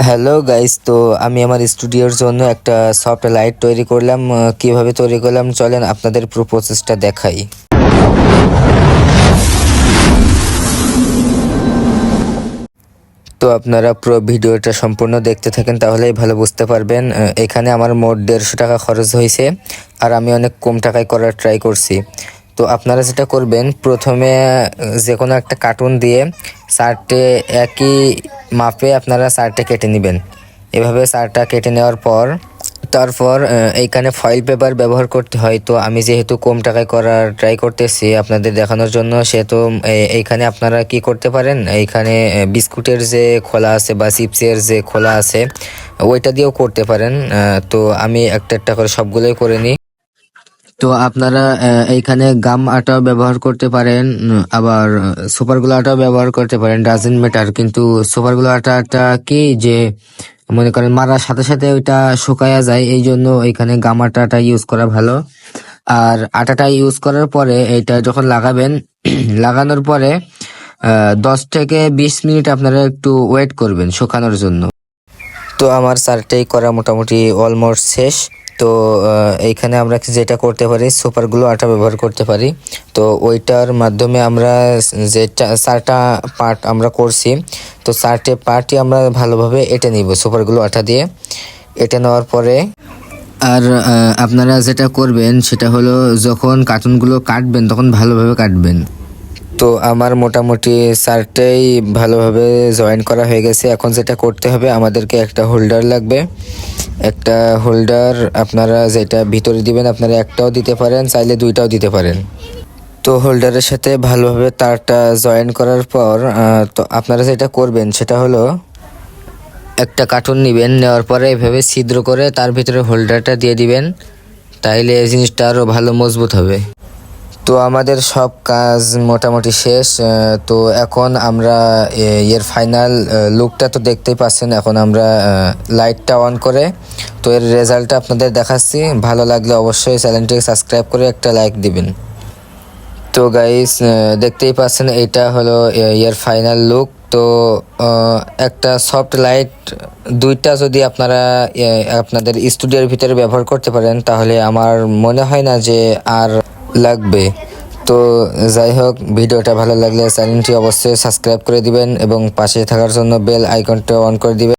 Hello guys, তো আমি আমার স্টুডিওর জন্য একটা সফট লাইট তৈরি করলাম। কিভাবে তৈরি করলাম চলেন আপনাদের পুরো প্রসেসটা দেখাই। তো আপনারা পুরো ভিডিওটা সম্পূর্ণ দেখতে থাকেন, তাহলেই ভালো বুঝতে পারবেন। এখানে আমার মোট 150 টাকা খরচ হয়েছে, আর আমি অনেক কম টাকায় করার ট্রাই করছি। তো আপনারা যেটা করবেন, প্রথমে যে কোনো একটা কার্টুন দিয়ে চারটে একই মাপে আপনারা চারটে কেটে নেবেন। এভাবে চারটা কেটে নেওয়ার পর তারপর এইখানে ফয়েল পেপার ব্যবহার করতে হয়। তো আমি যেহেতু কম টাকায় করার ট্রাই করতেছি আপনাদের দেখানোর জন্য, সেহেতু এইখানে আপনারা কি করতে পারেন, এইখানে বিস্কুটের যে খোলা আছে বা চিপসের যে খোলা আছে ওইটা দিয়েও করতে পারেন। তো আমি একটা একটা করে সবগুলোই করে নিই। তো আপনারা এইখানে গাম আটাও ব্যবহার করতে পারেন, আবার সুপারগুলো আটাও ব্যবহার করতে পারেন, ডাজেন্ট ম্যাটার। কিন্তু সুপারগুলো আটাটা কি যে মনে করেন মারার সাথে সাথে ওইটা শুকায়া যায়, এই জন্য এখানে গাম আটাটা ইউজ করা ভালো। আর আটাটা ইউজ করার পরে এটা যখন লাগাবেন লাগানোর পরে 10 থেকে 20 মিনিট আপনারা একটু ওয়েট করবেন শুকানোর জন্য। তো আমার চারটেই করা মোটামুটি অলমোস্ট শেষ। তো এইখানে আমরা যেটা করতে পারি, সুপারগুলো আটা ব্যবহার করতে পারি। তো ওইটার মাধ্যমে আমরা যে চারটা পার্ট আমরা করছি, তো চারটে পার্টই আমরা ভালোভাবে এঁটে নিব সুপারগুলো আটা দিয়ে। এঁটে নেওয়ার পরে আর আপনারা যেটা করবেন সেটা হলো, যখন কার্টুনগুলো কাটবেন তখন ভালোভাবে কাটবেন। তো আমার মোটামুটি চারটেই ভালোভাবে জয়েন করা হয়ে গেছে। এখন যেটা করতে হবে, আমাদেরকে একটা হোল্ডার লাগবে। একটা হোল্ডার আপনারা যেটা ভিতরে দিবেন, আপনারা একটাও দিতে পারেন, চাইলে দুইটাও দিতে পারেন। তো হোল্ডারের সাথে ভালোভাবে তারটা জয়েন করার পর তো আপনারা যেটা করবেন সেটা হলো, একটা কার্টুন নেবেন, নেওয়ার পরে এভাবে ছিদ্র করে তার ভিতরে হোল্ডারটা দিয়ে দিবেন, তাইলে এই জিনিসটা আরও ভালো মজবুত হবে। তো আমাদের সব কাজ মোটামুটি শেষ। তো এখন আমরা এর ফাইনাল লুকটা তো দেখতেই পাচ্ছেন। এখন আমরা লাইটটা অন করে তো এর রেজাল্টটা আপনাদের দেখাচ্ছি। ভালো লাগলে অবশ্যই চ্যানেলটিকে সাবস্ক্রাইব করে একটা লাইক দিবেন। তো গাইস, দেখতেই পাচ্ছেন এইটা হলো এর ফাইনাল লুক। তো একটা সফট লাইট দুইটা যদি আপনারা আপনাদের স্টুডিওর ভিতরে ব্যবহার করতে পারেন, তাহলে আমার মনে হয় না যে আর লাগবে। তো যাই হোক, ভিডিওটা ভালো লাগলে চ্যানেলটি অবশ্যই সাবস্ক্রাইব করে দিবেন এবং পাশে থাকার জন্য বেল আইকনটা অন করে দিবেন।